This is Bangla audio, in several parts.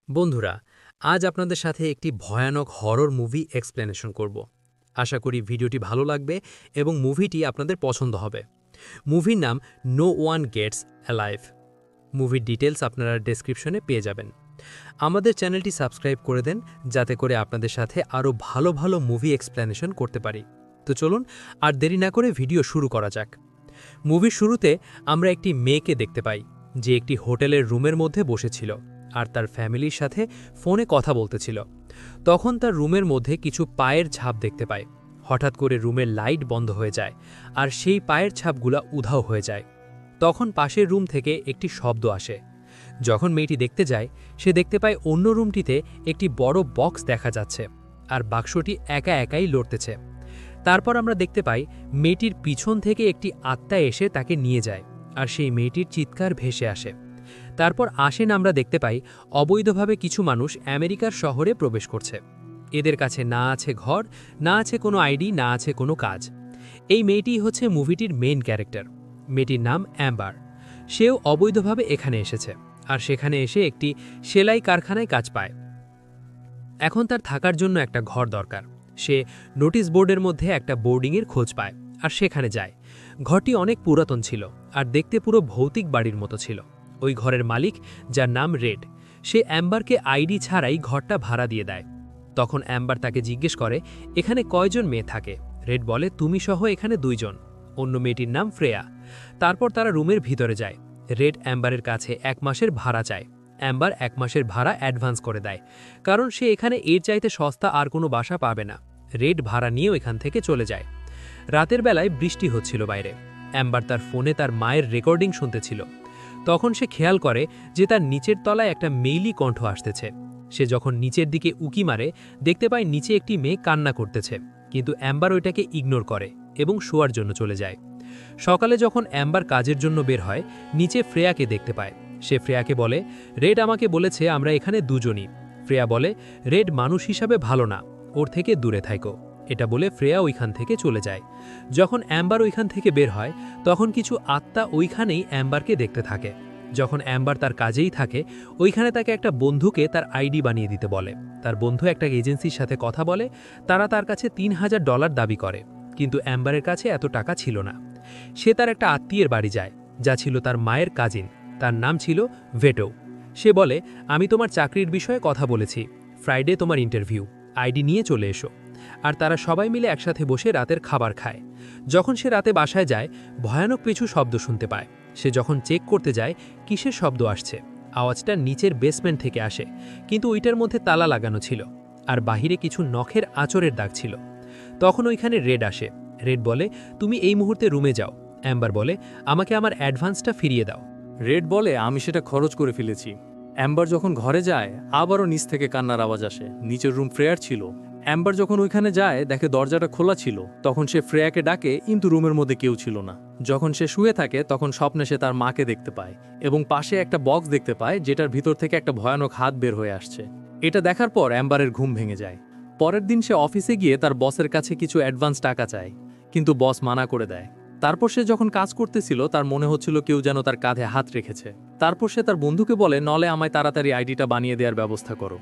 বন্ধুরা, আজ আপনাদের সাথে একটি ভয়ানক হরর মুভি এক্সপ্লেনেশন করব। আশা করি ভিডিওটি ভালো লাগবে এবং মুভিটি আপনাদের পছন্দ হবে। মুভির নাম নো ওয়ান গেটস অ্যালাইভ। মুভির ডিটেলস আপনারা ডেসক্রিপশনে পেয়ে যাবেন। আমাদের চ্যানেলটি সাবস্ক্রাইব করে দেন যাতে করে আপনাদের সাথে আরও ভালো ভালো মুভি এক্সপ্লেনেশন করতে পারি। তো চলুন আর দেরি না করে ভিডিও শুরু করা যাক। মুভির শুরুতে আমরা একটি মেয়েকে দেখতে পাই যে একটি হোটেলের রুমের মধ্যে বসেছিল আর তার ফ্যামিলির সাথে ফোনে কথা বলতেছিল। তখন তার রুমের মধ্যে কিছু পায়ের ছাপ দেখতে পায়। হঠাৎ করে রুমের লাইট বন্ধ হয়ে যায় আর সেই পায়ের ছাপগুলা উধাও হয়ে যায়। তখন পাশের রুম থেকে একটি শব্দ আসে। যখন মেয়েটি দেখতে যায়, সে দেখতে পায় অন্য রুমটিতে একটি বড় বক্স দেখা যাচ্ছে আর বাক্সটি একা একাই লড়তেছে। তারপর আমরা দেখতে পাই মেয়েটির পিছন থেকে একটি আত্মা এসে তাকে নিয়ে যায় আর সেই মেয়েটির চিৎকার ভেসে আসে। তারপর আমরা দেখতে পাই অবৈধভাবে কিছু মানুষ আমেরিকার শহরে প্রবেশ করছে। এদের কাছে না আছে ঘর, না আছে কোনো আইডি, না আছে কোনো কাজ। এই মেয়েটিই হচ্ছে মুভিটির মেইন ক্যারেক্টার। মেয়েটির নাম অ্যাম্বার। সেও অবৈধভাবে এখানে এসেছে আর সেখানে এসে একটি সেলাই কারখানায় কাজ পায়। এখন তার থাকার জন্য একটা ঘর দরকার। সে নোটিশ বোর্ডের মধ্যে একটা বোর্ডিংয়ের খোঁজ পায় আর সেখানে যায়। ঘরটি অনেক পুরাতন ছিল আর দেখতে পুরো ভৌতিক বাড়ির মতো ছিল। ওই ঘরের মালিক, যার নাম রেড, সে অ্যাম্বারকে আইডি ছাড়াই ঘরটা ভাড়া দিয়ে দেয়। তখন অ্যাম্বার তাকে জিজ্ঞেস করে এখানে কয়জন মেয়ে থাকে। রেড বলে তুমি সহ এখানে 2 জন। অন্য মেয়েটির নাম ফ্রেয়া। তারপর তারা রুমের ভিতরে যায়। রেড অ্যাম্বারের কাছে 1 মাসের ভাড়া চায়। অ্যাম্বার 1 মাসের ভাড়া অ্যাডভান্স করে দেয়, কারণ সে এখানে এর চাইতে সস্তা আর কোনো বাসা পাবে না। রেড ভাড়া নিয়েও এখান থেকে চলে যায়। রাতের বেলায় বৃষ্টি হচ্ছিল বাইরে। অ্যাম্বার তার ফোনে তার মায়ের রেকর্ডিং শুনতেছিল। তখন সে খেয়াল করে যে তার নিচের তলায় একটা মেইলি কণ্ঠ আসতেছে। সে যখন নিচের দিকে উকি মারে, দেখতে পায় নিচে একটি মেয়ে কান্না করতেছে, কিন্তু অ্যাম্বার ওইটাকে ইগনোর করে এবং শোয়ার জন্য চলে যায়। সকালে যখন অ্যাম্বার কাজের জন্য বের হয়, নিচে ফ্রেয়াকে দেখতে পায়। সে ফ্রেয়াকে বলে রেড আমাকে বলেছে আমরা এখানে 2 জনই। ফ্রেয়া বলে রেড মানুষ হিসাবে ভালো না, ওর থেকে দূরে থাকো। এটা বলে ফ্রেয়া ওইখান থেকে চলে যায়। যখন অ্যাম্বার ওইখান থেকে বের হয়, তখন কিছু আত্মা ওইখানেই অ্যাম্বারকে দেখতে থাকে। যখন অ্যাম্বার তার কাজেই থাকে, ওইখানে তাকে একটা বন্ধুকে তার আইডি বানিয়ে দিতে বলে। তার বন্ধু একটা এজেন্সির সাথে কথা বলে, তারা তার কাছে $3000 দাবি করে, কিন্তু অ্যাম্বারের কাছে এত টাকা ছিল না। সে তার একটা আত্মীয়ের বাড়ি যায়, যা ছিল তার মায়ের কাজিন। তার নাম ছিল ভেটো। সে বলে আমি তোমার চাকরির বিষয়ে কথা বলেছি, ফ্রাইডে তোমার ইন্টারভিউ, আইডি নিয়ে চলে এসো। আর তারা সবাই মিলে একসাথে বসে রাতের খাবার খায়। যখন সে রাতে বাসায় যায়, ভয়ানক কিছু শব্দ শুনতে পায়। সে যখন চেক করতে যায় কিসের শব্দ আসছে, আওয়াজটা নিচের বেসমেন্ট থেকে আসে, কিন্তু ওইটার মধ্যে তালা লাগানো ছিল আর বাহিরে কিছু নখের আঁচড়ের দাগ ছিল। তখন ওইখানে রেড আসে। রেড বলে তুমি এই মুহূর্তে রুমে যাও। অ্যাম্বার বলে আমাকে আমার অ্যাডভান্সটা ফিরিয়ে দাও। রেড বলে আমি সেটা খরচ করে ফেলেছি। অ্যাম্বার যখন ঘরে যায়, আবারও নিচ থেকে কান্নার আওয়াজ আসে। নিচের রুম ফ্রেয়ার ছিল। অ্যাম্বার যখন ওইখানে যায়, দেখে দরজাটা খোলা ছিল। তখন সে ফ্রেয়াকে ডাকে, কিন্তু রুমের মধ্যে কেউ ছিল না। যখন সে শুয়ে থাকে, তখন স্বপ্নে সে তার মাকে দেখতে পায় এবং পাশে একটা বক্স দেখতে পায়, যেটার ভিতর থেকে একটা ভয়ানক হাত বের হয়ে আসছে। এটা দেখার পর অ্যাম্বারের ঘুম ভেঙে যায়। পরের দিন সে অফিসে গিয়ে তার বসের কাছে কিছু অ্যাডভান্স টাকা চায়, কিন্তু বস মানা করে দেয়। তারপর সে যখন কাজ করতেছিল, তার মনে হচ্ছিল কেউ যেন তার কাঁধে হাত রেখেছে। তারপর সে তার বন্ধুকে বলে নলে আমায় তাড়াতাড়ি আইডিটা বানিয়ে দেওয়ার ব্যবস্থা করো,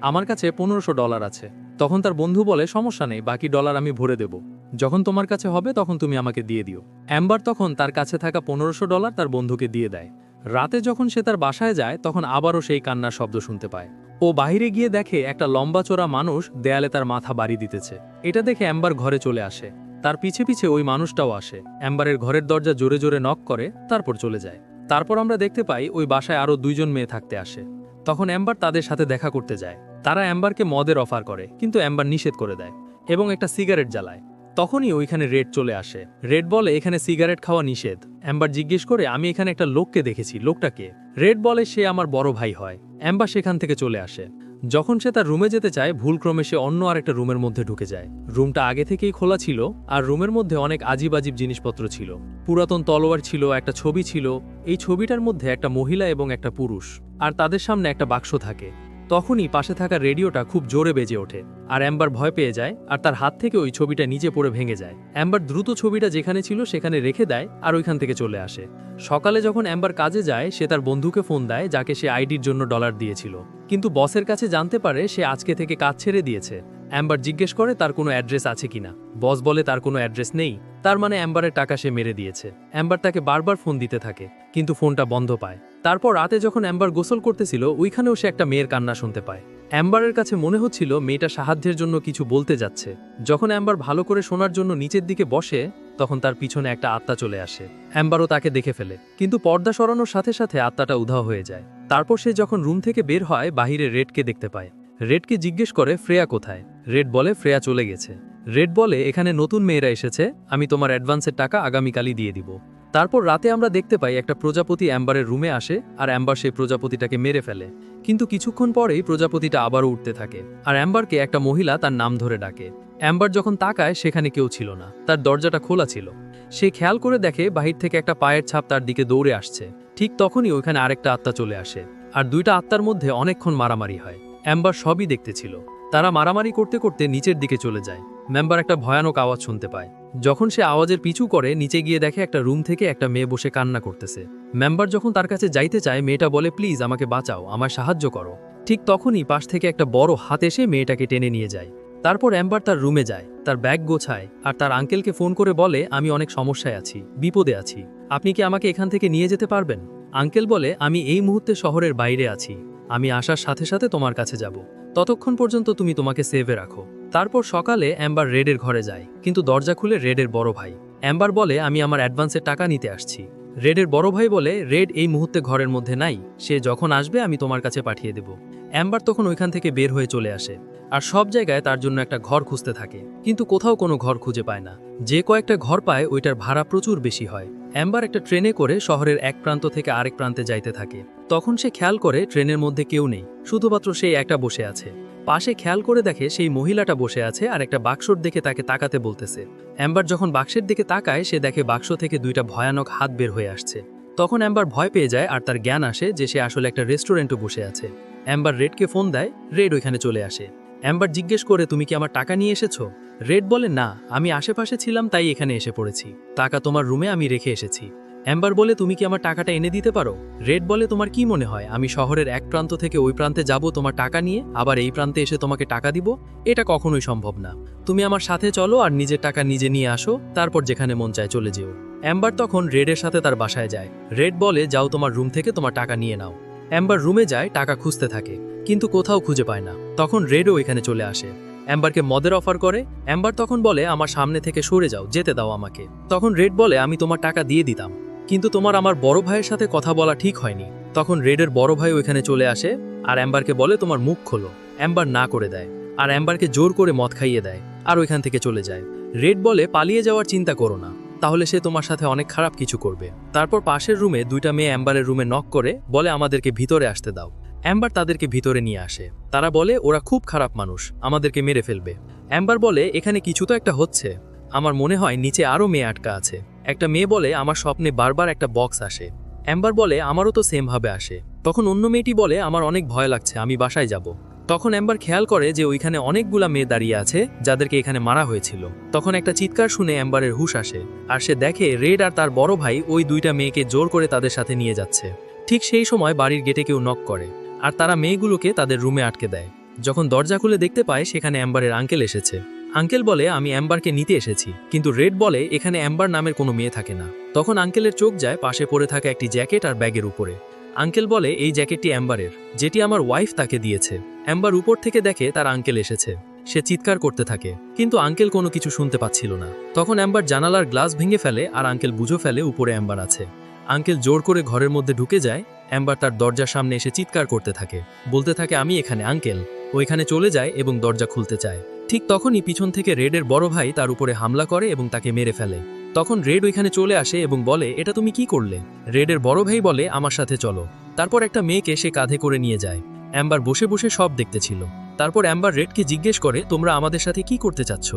আমার কাছে $1500 আছে। তখন তার বন্ধু বলে সমস্যা নেই, বাকি ডলার আমি ভরে দেব, যখন তোমার কাছে হবে তখন তুমি আমাকে দিয়ে দিও। অ্যাম্বার তখন তার কাছে থাকা $1500 তার বন্ধুকে দিয়ে দেয়। রাতে যখন সে তার বাসায় যায়, তখন আবারও সেই কান্নার শব্দ শুনতে পায়। ও বাইরে গিয়ে দেখে একটা লম্বা চোরা মানুষ দেয়ালে তার মাথা বাড়ি দিতেছে। এটা দেখে অ্যাম্বার ঘরে চলে আসে। তার পিছে পিছে ওই মানুষটাও আসে। অ্যাম্বারের ঘরের দরজা জোরে জোরে নক করে, তারপর চলে যায়। তারপর আমরা দেখতে পাই ওই বাসায় আরও 2 জন মেয়ে থাকতে আসে। তখন অ্যাম্বার তাদের সাথে দেখা করতে যায়। তারা অ্যাম্বারকে মদের অফার করে, কিন্তু অ্যাম্বার নিষেধ করে দেয় এবং একটা সিগারেট জ্বালায়। তখনই ওইখানে রেড চলে আসে। রেড বলে এখানে সিগারেট খাওয়া নিষেধ। অ্যাম্বার জিজ্ঞেস করে আমি এখানে একটা লোককে দেখেছি, লোকটাকে? রেড বলে সে আমার বড় ভাই হয়। অ্যাম্বার সেখান থেকে চলে আসে। যখন সে তার রুমে যেতে চায়, ভুলক্রমে সে অন্য আরেকটা রুমের মধ্যে ঢুকে যায়। রুমটা আগে থেকেই খোলা ছিল আর রুমের মধ্যে অনেক আজীব আজীব জিনিসপত্র ছিল। পুরাতন তলোয়ার ছিল, একটা ছবি ছিল। এই ছবিটার মধ্যে একটা মহিলা এবং একটা পুরুষ, আর তাদের সামনে একটা বাক্স থাকে। তখনই পাশে থাকা রেডিওটা খুব জোরে বেজে ওঠে আর অ্যাম্বার ভয় পেয়ে যায় আর তার হাত থেকে ওই ছবিটা নিচে পড়ে ভেঙে যায়। অ্যাম্বার দ্রুত ছবিটা যেখানে ছিল সেখানে রেখে দেয় আর ওইখান থেকে চলে আসে। সকালে যখন অ্যাম্বার কাজে যায় সে তার বন্ধুকে ফোন দেয় যাকে সে আইডির জন্য ডলার দিয়েছিল, কিন্তু বসের কাছে জানতে পারে সে আজকে থেকে কাজ ছেড়ে দিয়েছে। অ্যাম্বার জিজ্ঞেস করে তার কোনো অ্যাড্রেস আছে কিনা। বস বলে তার কোনো অ্যাড্রেস নেই, তার মানে অ্যাম্বারের টাকা সে মেরে দিয়েছে। অ্যাম্বার তাকে বারবার ফোন দিতে থাকে কিন্তু ফোনটা বন্ধ পায়। তারপর রাতে যখন অ্যাম্বার গোসল করতেছিল ওইখানেও সে একটা মেয়ের কান্না শুনতে পায়। অ্যাম্বারের কাছে মনে হচ্ছিল মেয়েটা সাহায্যের জন্য কিছু বলতে যাচ্ছে। যখন অ্যাম্বার ভালো করে শোনার জন্য নিচের দিকে বসে তখন তার পিছনে একটা আত্মা চলে আসে। অ্যাম্বারও তাকে দেখে ফেলে, কিন্তু পর্দা সরানোর সাথে সাথে আত্মাটা উধাও হয়ে যায়। তারপর সে যখন রুম থেকে বের হয় বাহিরে রেডকে দেখতে পায়। রেডকে জিজ্ঞেস করে ফ্রেয়া কোথায়। রেড বলে ফ্রেয়া চলে গেছে। রেড বলে এখানে নতুন মেয়েরা এসেছে, আমি তোমার অ্যাডভান্সের টাকা আগামীকালই দিয়ে দিব। তারপর রাতে আমরা দেখতে পাই একটা প্রজাপতি অ্যাম্বারের রুমে আসে আর অ্যাম্বার সেই প্রজাপতিটাকে মেরে ফেলে, কিন্তু কিছুক্ষণ পরেই প্রজাপতিটা আবারও উঠতে থাকে আর অ্যাম্বারকে একটা মহিলা তার নাম ধরে ডাকে। অ্যাম্বার যখন তাকায় সেখানে কেউ ছিল না, তার দরজাটা খোলা ছিল। সে খেয়াল করে দেখে বাহির থেকে একটা পায়ের ছাপ তার দিকে দৌড়ে আসছে। ঠিক তখনই ওইখানে আরেকটা আত্মা চলে আসে আর দুইটা আত্মার মধ্যে অনেকক্ষণ মারামারি হয়। অ্যাম্বার সবই দেখতেছিল। তারা মারামারি করতে করতে নিচের দিকে চলে যায়। মেম্বার একটা ভয়ানক আওয়াজ শুনতে পায়। যখন সে আওয়াজের পিছু করে নিচে গিয়ে দেখে একটা রুম থেকে একটা মেয়ে বসে কান্না করতেছে। মেম্বার যখন তার কাছে যাইতে চায় মেয়েটা বলে প্লিজ আমাকে বাঁচাও, আমায় সাহায্য করো। ঠিক তখনই পাশ থেকে একটা বড় হাত এসে মেয়েটাকে টেনে নিয়ে যায়। তারপর অ্যাম্বার তার রুমে যায়, তার ব্যাগ গোছায় আর তার আঙ্কেলকে ফোন করে বলে আমি অনেক সমস্যায় আছি, বিপদে আছি, আপনি কি আমাকে এখান থেকে নিয়ে যেতে পারবেন? আঙ্কেল বলে আমি এই মুহূর্তে শহরের বাইরে আছি, আমি আসার সাথে সাথে তোমার কাছে যাব, ততক্ষণ পর্যন্ত তুমি তোমাকে সেভে রাখো। তারপর সকালে অ্যাম্বার রেডের ঘরে যায়, কিন্তু দরজা খুলে রেডের বড় ভাই। অ্যাম্বার বলে আমি আমার অ্যাডভান্সের টাকা নিতে আসছি। রেডের বড় ভাই বলে রেড এই মুহূর্তে ঘরের মধ্যে নাই, সে যখন আসবে আমি তোমার কাছে পাঠিয়ে দেব। অ্যাম্বার তখন ওইখান থেকে বের হয়ে চলে আসে আর সব জায়গায় তার জন্য একটা ঘর খুঁজতে থাকে, কিন্তু কোথাও কোনো ঘর খুঁজে পায় না। যে কয়েকটা ঘর পায় ওইটার ভাড়া প্রচুর বেশি হয়। অ্যাম্বার একটা ট্রেনে করে শহরের এক প্রান্ত থেকে আরেক প্রান্তে যাইতে থাকে। তখন সে খেয়াল করে ট্রেনের মধ্যে কেউ নেই, শুধুমাত্র সেই একটা বসে আছে। পাশে খেয়াল করে দেখে সেই মহিলাটা বসে আছে আর একটা বাক্সর দিকে তাকে তাকাতে বলতেছে। অ্যাম্বার যখন বাক্সের দিকে তাকায় সে দেখে বাক্স থেকে দুইটা ভয়ানক হাত বের হয়ে আসছে। তখন অ্যাম্বার ভয় পেয়ে যায় আর তার জ্ঞান আসে যে সে আসলে একটা রেস্টুরেন্টে বসে আছে। অ্যাম্বার রেডকে ফোন দেয়, রেড ওইখানে চলে আসে। অ্যাম্বার জিজ্ঞেস করে তুমি কি আমার টাকা নিয়ে এসেছো? রেড বলে না, আমি আশেপাশে ছিলাম তাই এখানে এসে পড়েছি, টাকা তোমার রুমে আমি রেখে এসেছি। অ্যাম্বার বলে তুমি কি আমার টাকাটা এনে দিতে পারো? রেড বলে তোমার কি মনে হয় আমি শহরের এক প্রান্ত থেকে ওই প্রান্তে যাব তোমার টাকা নিয়ে, আবার এই প্রান্তে এসে তোমাকে টাকা দিব? এটা কখনোই সম্ভব না। তুমি আমার সাথে চলো আর নিজের টাকা নিজে নিয়ে আসো, তারপর যেখানে মন চায় চলে যেও। অ্যাম্বার তখন রেডের সাথে তার বাসায় যায়। রেড বলে যাও তোমার রুম থেকে তোমার টাকা নিয়ে নাও। অ্যাম্বার রুমে যায়, টাকা খুঁজতে থাকে কিন্তু কোথাও খুঁজে পায় না। তখন রেডও এখানে চলে আসে, অ্যাম্বারকে মদের অফার করে। অ্যাম্বার তখন বলে আমার সামনে থেকে সরে যাও, যেতে দাও আমাকে। তখন রেড বলে আমি তোমার টাকা দিয়ে দিতাম, কিন্তু তোমার আমার বড় ভাইয়ের সাথে কথা বলা ঠিক হয়নি। তখন রেডের বড় ভাই ওইখানে চলে আসে আর অ্যাম্বারকে বলে তোমার মুখ খোলো। অ্যাম্বার না করে দেয় আর অ্যাম্বারকে জোর করে মদ খাইয়ে দেয় আর ওইখান থেকে চলে যায়। রেড বলে পালিয়ে যাওয়ার চিন্তা করো না, তাহলে সে তোমার সাথে অনেক খারাপ কিছু করবে। তারপর পাশের রুমে দুইটা মেয়ে অ্যাম্বারের রুমে নক করে বলে আমাদেরকে ভিতরে আসতে দাও। অ্যাম্বার তাদেরকে ভিতরে নিয়ে আসে। তারা বলে ওরা খুব খারাপ মানুষ, আমাদেরকে মেরে ফেলবে। অ্যাম্বার বলে এখানে কিছু তো একটা হচ্ছে, আমার মনে হয় নিচে আরও মেয়ে আটকা আছে। একটা মেয়ে বলে আমার স্বপ্নে বারবার একটা বক্স আসে। অ্যাম্বার বলে আমারও তো সেম ভাবে আসে। তখন অন্য মেয়েটি বলে আমার অনেক ভয় লাগছে, আমি বাসায় যাব। তখন অ্যাম্বার খেয়াল করে যে ওইখানে অনেকগুলা মেয়ে দাঁড়িয়ে আছে যাদেরকে এখানে মারা হয়েছিল। তখন একটা চিৎকার শুনে অ্যাম্বারের হুঁশ আসে আর সে দেখে রেড আর তার বড় ভাই ওই দুইটা মেয়েকে জোর করে তাদের সাথে নিয়ে যাচ্ছে। ঠিক সেই সময় বাড়ির গেটে কেউ নক করে আর তারা মেয়েগুলোকে তাদের রুমে আটকে দেয়। যখন দরজা খুলে দেখতে পায় সেখানে অ্যাম্বারের আঙ্কেল এসেছে। আঙ্কেল বলে আমি অ্যাম্বারকে নিতে এসেছি, কিন্তু রেড বলে এখানে অ্যাম্বার নামের কোনো মেয়ে থাকে না। তখন আঙ্কেলের চোখ যায় পাশে পড়ে থাকা একটি জ্যাকেট আর ব্যাগের উপরে। আঙ্কেল বলে এই জ্যাকেটটি অ্যাম্বারের, যেটি আমার ওয়াইফ তাকে দিয়েছে। অ্যাম্বার উপর থেকে দেখে তার আঙ্কেল এসেছে। সে চিৎকার করতে থাকে, কিন্তু আঙ্কেল কোনো কিছু শুনতে পাচ্ছিল না। তখন অ্যাম্বার জানালার গ্লাস ভেঙে ফেলে আর আঙ্কেল বুঝে ফেলে উপরে অ্যাম্বার আছে। আঙ্কেল জোর করে ঘরের মধ্যে ঢুকে যায়। অ্যাম্বার তার দরজার সামনে এসে চিৎকার করতে থাকে, বলতে থাকে আমি এখানে আঙ্কেল। ওইখানে চলে যায় এবং দরজা খুলতে চায়। ঠিক তখনই পিছন থেকে রেডের বড় ভাই তার উপরে হামলা করে এবং তাকে মেরে ফেলে। তখন রেড ওইখানে চলে আসে এবং বলে এটা তুমি কি করলে? রেডের বড় ভাই বলে আমার সাথে চলো। তারপর একটা মেয়েকে সে কাঁধে করে নিয়ে যায়। অ্যাম্বার বসে বসে সব দেখতেছিল। তারপর অ্যাম্বার রেডকে জিজ্ঞেস করে, তোমরা আমাদের সাথে কি করতে চাচ্ছ?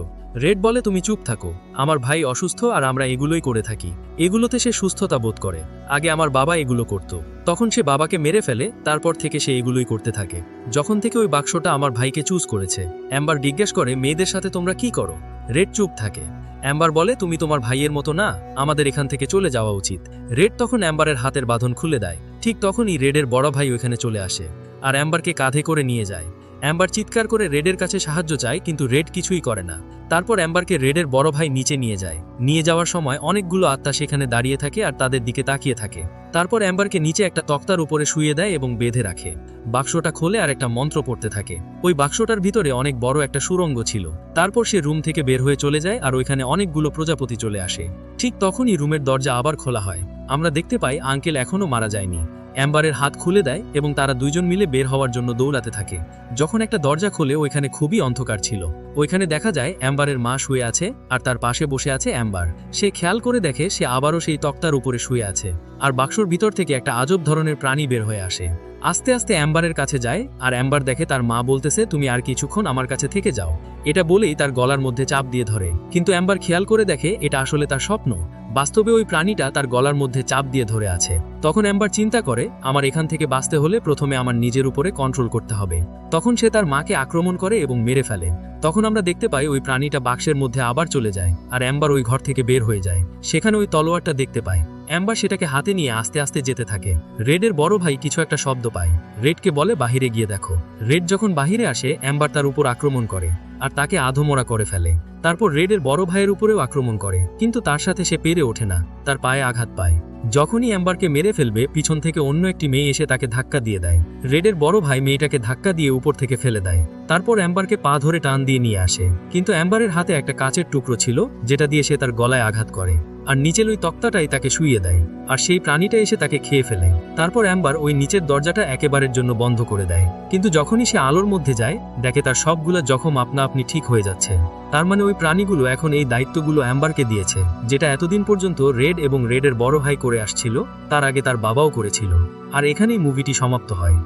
রেড বলে, তুমি চুপ থাকো, আমার ভাই অসুস্থ আর আমরা এগুলোই করে থাকি। এগুলোতে সে সুস্থতা বোধ করে। আগে আমার বাবা এগুলো করত, তখন সে বাবাকে মেরে ফেলে, তারপর থেকে সে এগুলোই করতে থাকে। যখন থেকে ওই বাক্সটা আমার ভাইকে চুজ করেছে। অ্যাম্বার জিজ্ঞেস করে, মেয়েদের সাথে তোমরা কি করো? রেড চুপ থাকে। অ্যাম্বার বলে, তুমি তোমার ভাইয়ের মতো না, আমাদের এখান থেকে চলে যাওয়া উচিত। রেড তখন অ্যাম্বারের হাতের বাঁধন খুলে দেয়। ঠিক তখনই রেডের বড় ভাই ওখানে চলে আসে আর অ্যাম্বারকে কাঁধে করে নিয়ে যায়। অ্যাম্বার চিৎকার করে রেডের কাছে সাহায্য চায়, কিন্তু রেড কিছুই করে না। তারপর অ্যাম্বারকে রেডের বড় ভাই নিচে নিয়ে যায়। নিয়ে যাওয়ার সময় অনেকগুলো আত্মা সেখানে দাঁড়িয়ে থাকে আর তাদের দিকে তাকিয়ে থাকে। তারপর অ্যাম্বারকে নিচে একটা তক্তার উপরে শুইয়ে দেয় এবং বেঁধে রাখে। বাক্সটা খোলে আর একটা মন্ত্র পড়তে থাকে। ওই বাক্সটার ভিতরে অনেক বড় একটা সুড়ঙ্গ ছিল। তারপর সে রুম থেকে বের হয়ে চলে যায় আর ওইখানে অনেকগুলো প্রজাপতি চলে আসে। ঠিক তখনই রুমের দরজা আবার খোলা হয়। আমরা দেখতে পাই আঙ্কেল এখনও মারা যায়নি। অ্যাম্বারের হাত খুলে দেয় এবং তারা দুইজন মিলে বের হওয়ার জন্য দৌড়াতে থাকে। যখন একটা দরজা খোলে ওইখানে খুবই অন্ধকার ছিল। ওইখানে দেখা যায় অ্যাম্বারের মা শুয়ে আছে আর তার পাশে বসে আছে অ্যাম্বার। সে খেয়াল করে দেখে সে আবারও সেই তক্তার উপরে শুয়ে আছে আর বাক্সর ভিতর থেকে একটা আজব ধরনের প্রাণী বের হয়ে আসে। আস্তে আস্তে অ্যাম্বারের কাছে যায় আর অ্যাম্বার দেখে তার মা বলতেছে, তুমি আর কিছুক্ষণ আমার কাছে থেকে যাও। এটা বলেই তার গলার মধ্যে চাপ দিয়ে ধরে, কিন্তু অ্যাম্বার খেয়াল করে দেখে এটা আসলে তার স্বপ্ন। বাস্তবে ওই প্রাণীটা তার গলার মধ্যে চাপ দিয়ে ধরে আছে। তখন অ্যাম্বার চিন্তা করে, আমার এখান থেকে বাঁচতে হলে প্রথমে আমার নিজের উপরে কন্ট্রোল করতে হবে। তখন সে তার মাকে আক্রমণ করে এবং মেরে ফেলে। তখন আমরা দেখতে পাই ওই প্রাণীটা বাক্সের মধ্যে আবার চলে যায় আর অ্যাম্বার ওই ঘর থেকে বের হয়ে যায়। সেখানে ওই তলোয়ারটা দেখতে পায়। অ্যাম্বার সেটাকে হাতে নিয়ে আস্তে আস্তে যেতে থাকে। রেডের বড় ভাই কিছু একটা শব্দ পায়। রেডকে বলে, বাহিরে গিয়ে দেখো। রেড যখন বাহিরে আসে অ্যাম্বার তার উপর আক্রমণ করে আর তাকে আধমরা করে ফেলে। তারপর রেডের বড় ভাইয়ের উপরেও আক্রমণ করে, কিন্তু তার সাথে সে পেরে ওঠে না, তার পায়ে আঘাত পায়। যখনই অ্যাম্বারকে মেরে ফেলবে পিছন থেকে অন্য একটি মেয়ে এসে তাকে ধাক্কা দিয়ে দেয়। রেডের বড় ভাই মেয়েটাকে ধাক্কা দিয়ে উপর থেকে ফেলে দেয়। তারপর অ্যাম্বারকে পা ধরে টান দিয়ে নিয়ে আসে, কিন্তু অ্যাম্বারের হাতে একটা কাচের টুকরো ছিল যেটা দিয়ে সে তার গলায় আঘাত করে আর নিচের ওই তক্তাটাই তাকে শুইয়ে দেয় আর সেই প্রাণীটা এসে তাকে খেয়ে ফেলে। তারপর অ্যাম্বার ওই নিচের দরজাটা একেবারের জন্য বন্ধ করে দেয়, কিন্তু যখনই সে আলোর মধ্যে যায় দেখে তার সবগুলা জখম আপনা আপনি ঠিক হয়ে যাচ্ছে। তার মানে ওই প্রাণীগুলো এখন এই দায়িত্বগুলো অ্যাম্বারকে দিয়েছে, যেটা এতদিন পর্যন্ত রেড এবং রেডের বড় ভাই করে আসছিল, তার আগে তার বাবাও করেছিল। আর এখানেই মুভিটি সমাপ্ত হয়।